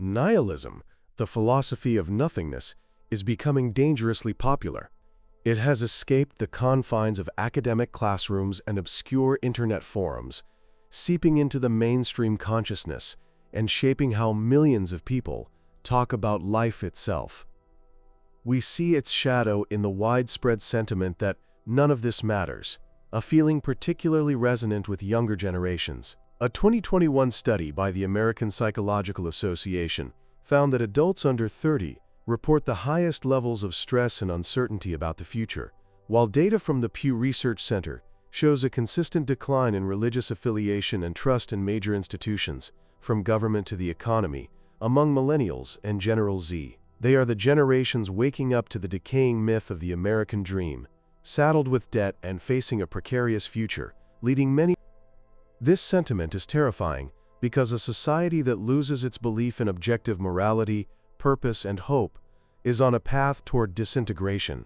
Nihilism, the philosophy of nothingness, is becoming dangerously popular. It has escaped the confines of academic classrooms and obscure internet forums, seeping into the mainstream consciousness and shaping how millions of people talk about life itself. We see its shadow in the widespread sentiment that none of this matters, a feeling particularly resonant with younger generations. A 2021 study by the American Psychological Association found that adults under 30 report the highest levels of stress and uncertainty about the future, while data from the Pew Research Center shows a consistent decline in religious affiliation and trust in major institutions, from government to the economy, among millennials and General Z. They are the generations waking up to the decaying myth of the American dream, saddled with debt and facing a precarious future, leading many. This sentiment is terrifying because a society that loses its belief in objective morality, purpose, and hope is on a path toward disintegration.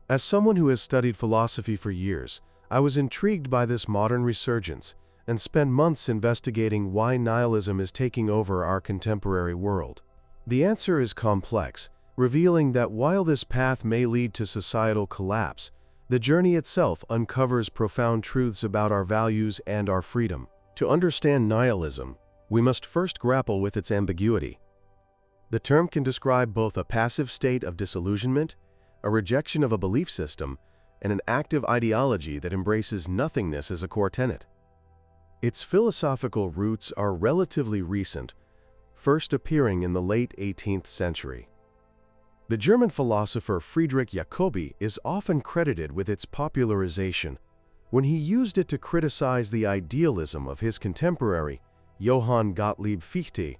As someone who has studied philosophy for years, I was intrigued by this modern resurgence and spent months investigating why nihilism is taking over our contemporary world. The answer is complex, revealing that while this path may lead to societal collapse, the journey itself uncovers profound truths about our values and our freedom. To understand nihilism, we must first grapple with its ambiguity. The term can describe both a passive state of disillusionment, a rejection of a belief system, and an active ideology that embraces nothingness as a core tenet. Its philosophical roots are relatively recent, first appearing in the late 18th century. The German philosopher Friedrich Jacobi is often credited with its popularization when he used it to criticize the idealism of his contemporary, Johann Gottlieb Fichte,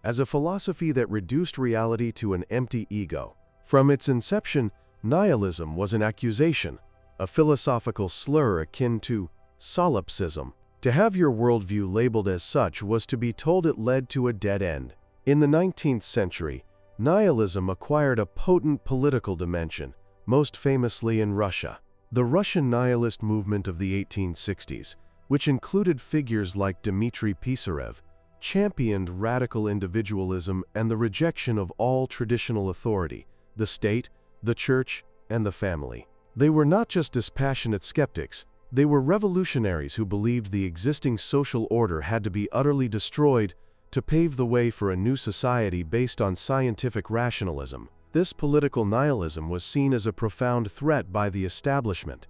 as a philosophy that reduced reality to an empty ego. From its inception, nihilism was an accusation, a philosophical slur akin to solipsism. To have your worldview labeled as such was to be told it led to a dead end. In the 19th century, nihilism acquired a potent political dimension, most famously in Russia. The Russian nihilist movement of the 1860s, which included figures like Dmitry Pisarev, championed radical individualism and the rejection of all traditional authority, the state, the church, and the family. They were not just dispassionate skeptics, they were revolutionaries who believed the existing social order had to be utterly destroyed to pave the way for a new society based on scientific rationalism. This political nihilism was seen as a profound threat by the establishment.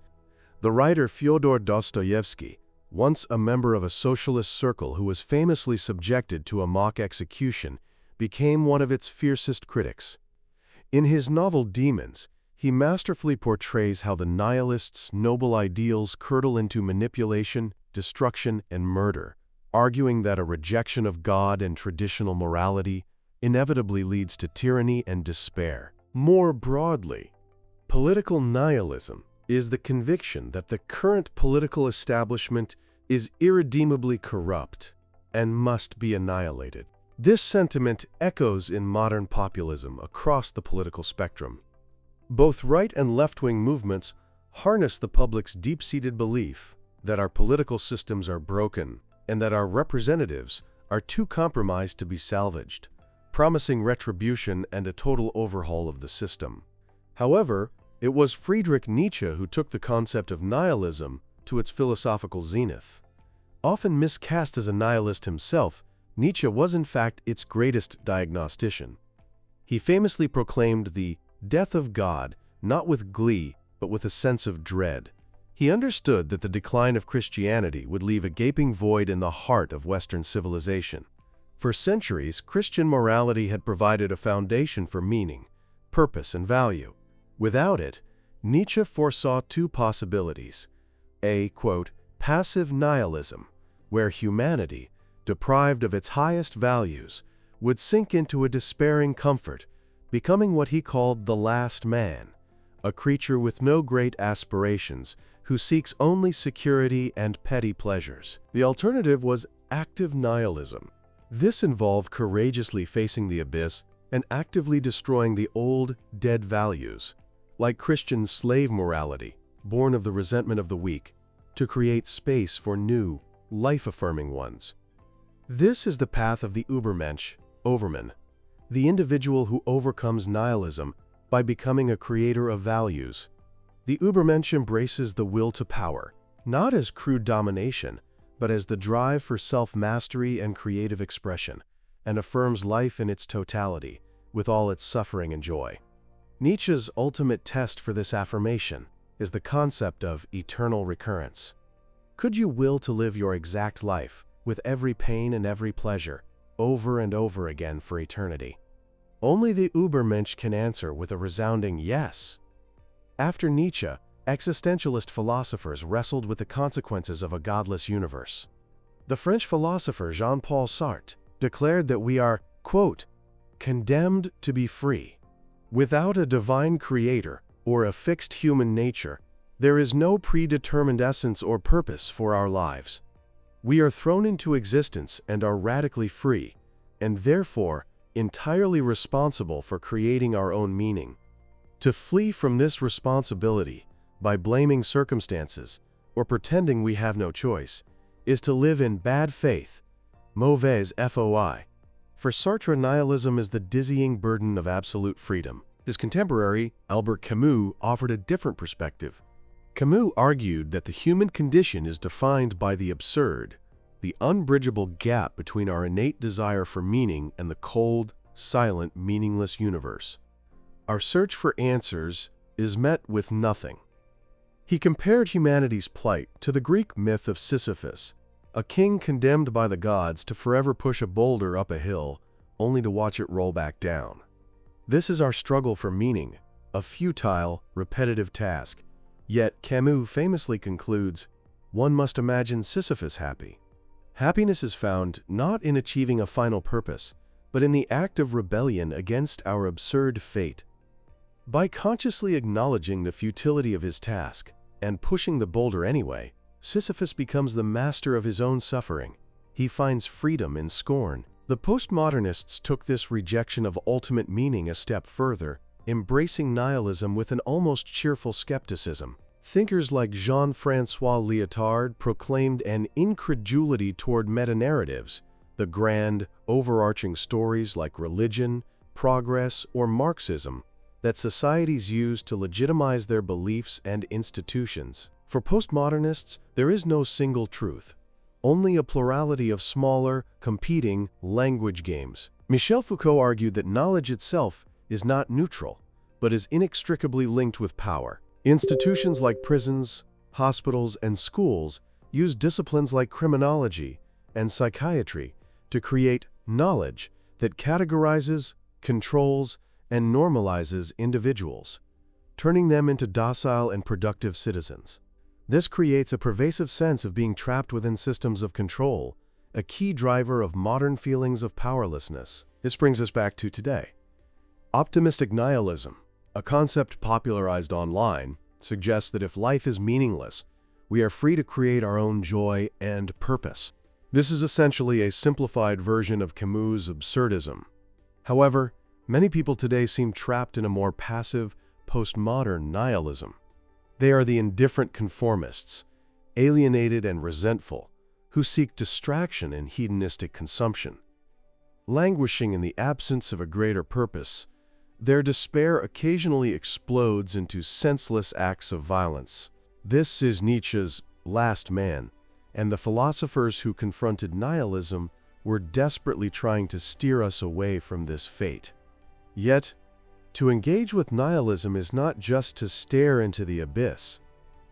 The writer Fyodor Dostoevsky, once a member of a socialist circle who was famously subjected to a mock execution, became one of its fiercest critics. In his novel Demons, he masterfully portrays how the nihilists' noble ideals curdle into manipulation, destruction, and murder, arguing that a rejection of God and traditional morality inevitably leads to tyranny and despair. More broadly, political nihilism is the conviction that the current political establishment is irredeemably corrupt and must be annihilated. This sentiment echoes in modern populism across the political spectrum. Both right and left-wing movements harness the public's deep-seated belief that our political systems are broken and that our representatives are too compromised to be salvaged, promising retribution and a total overhaul of the system. However, it was Friedrich Nietzsche who took the concept of nihilism to its philosophical zenith. Often miscast as a nihilist himself, Nietzsche was in fact its greatest diagnostician. He famously proclaimed the death of God not with glee but with a sense of dread. He understood that the decline of Christianity would leave a gaping void in the heart of Western civilization. For centuries, Christian morality had provided a foundation for meaning, purpose, and value. Without it, Nietzsche foresaw two possibilities: a, quote, passive nihilism, where humanity, deprived of its highest values, would sink into a despairing comfort, becoming what he called the last man, a creature with no great aspirations who seeks only security and petty pleasures. The alternative was active nihilism. This involved courageously facing the abyss and actively destroying the old, dead values, like Christian slave morality, born of the resentment of the weak, to create space for new, life-affirming ones. This is the path of the Übermensch, Overman, the individual who overcomes nihilism by becoming a creator of values. The Übermensch embraces the will to power, not as crude domination, but as the drive for self-mastery and creative expression, and affirms life in its totality, with all its suffering and joy. Nietzsche's ultimate test for this affirmation is the concept of eternal recurrence. Could you will to live your exact life, with every pain and every pleasure, over and over again for eternity? Only the Übermensch can answer with a resounding yes. After Nietzsche, existentialist philosophers wrestled with the consequences of a godless universe. The French philosopher Jean-Paul Sartre declared that we are, quote, condemned to be free. Without a divine creator or a fixed human nature, there is no predetermined essence or purpose for our lives. We are thrown into existence and are radically free, and therefore entirely responsible for creating our own meaning. To flee from this responsibility by blaming circumstances or pretending we have no choice is to live in bad faith, mauvaise foi. For Sartre, nihilism is the dizzying burden of absolute freedom. His contemporary, Albert Camus, offered a different perspective. Camus argued that the human condition is defined by the absurd, the unbridgeable gap between our innate desire for meaning and the cold, silent, meaningless universe. Our search for answers is met with nothing. He compared humanity's plight to the Greek myth of Sisyphus, a king condemned by the gods to forever push a boulder up a hill, only to watch it roll back down. This is our struggle for meaning, a futile, repetitive task. Yet Camus famously concludes, one must imagine Sisyphus happy. Happiness is found not in achieving a final purpose, but in the act of rebellion against our absurd fate. By consciously acknowledging the futility of his task and pushing the boulder anyway, Sisyphus becomes the master of his own suffering. He finds freedom in scorn. The postmodernists took this rejection of ultimate meaning a step further, embracing nihilism with an almost cheerful skepticism. Thinkers like Jean-François Lyotard proclaimed an incredulity toward meta-narratives, the grand, overarching stories like religion, progress, or Marxism, that societies use to legitimize their beliefs and institutions. For postmodernists, there is no single truth, only a plurality of smaller, competing language games. Michel Foucault argued that knowledge itself is not neutral, but is inextricably linked with power. Institutions like prisons, hospitals, and schools use disciplines like criminology and psychiatry to create knowledge that categorizes, controls, and normalizes individuals, turning them into docile and productive citizens. This creates a pervasive sense of being trapped within systems of control, a key driver of modern feelings of powerlessness. This brings us back to today. Optimistic nihilism, a concept popularized online, suggests that if life is meaningless, we are free to create our own joy and purpose. This is essentially a simplified version of Camus' absurdism. However, many people today seem trapped in a more passive, postmodern nihilism. They are the indifferent conformists, alienated and resentful, who seek distraction in hedonistic consumption. Languishing in the absence of a greater purpose, their despair occasionally explodes into senseless acts of violence. This is Nietzsche's last man, and the philosophers who confronted nihilism were desperately trying to steer us away from this fate. Yet, to engage with nihilism is not just to stare into the abyss,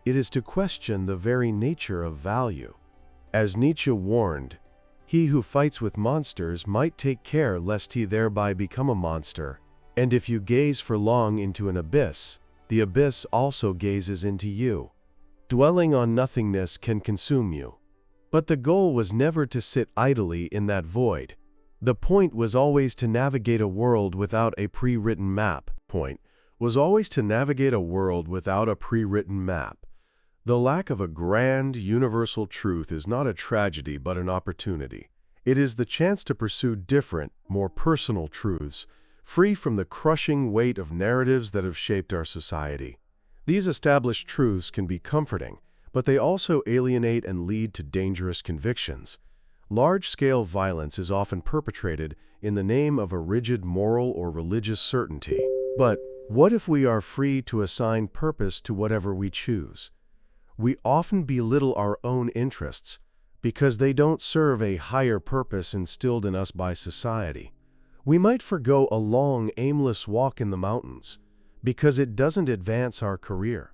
it is to question the very nature of value. As Nietzsche warned, he who fights with monsters might take care lest he thereby become a monster, and if you gaze for long into an abyss, the abyss also gazes into you. Dwelling on nothingness can consume you. But the goal was never to sit idly in that void. The point was always to navigate a world without a pre-written map. The lack of a grand, universal truth is not a tragedy but an opportunity. It is the chance to pursue different, more personal truths, free from the crushing weight of narratives that have shaped our society. These established truths can be comforting, but they also alienate and lead to dangerous convictions. Large-scale violence is often perpetrated in the name of a rigid moral or religious certainty. But what if we are free to assign purpose to whatever we choose? We often belittle our own interests because they don't serve a higher purpose instilled in us by society. We might forgo a long, aimless walk in the mountains because it doesn't advance our career.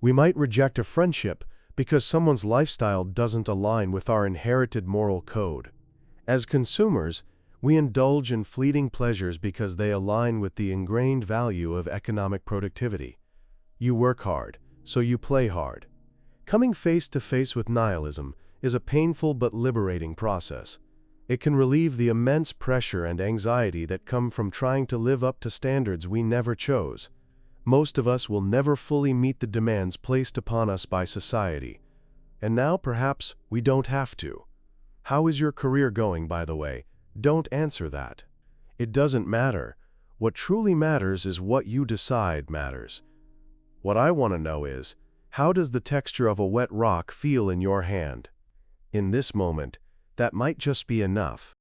We might reject a friendship because someone's lifestyle doesn't align with our inherited moral code. As consumers, we indulge in fleeting pleasures because they align with the ingrained value of economic productivity. You work hard, so you play hard. Coming face to face with nihilism is a painful but liberating process. It can relieve the immense pressure and anxiety that come from trying to live up to standards we never chose. Most of us will never fully meet the demands placed upon us by society. And now perhaps we don't have to. How is your career going, by the way? Don't answer that. It doesn't matter. What truly matters is what you decide matters. What I want to know is, how does the texture of a wet rock feel in your hand? In this moment, that might just be enough.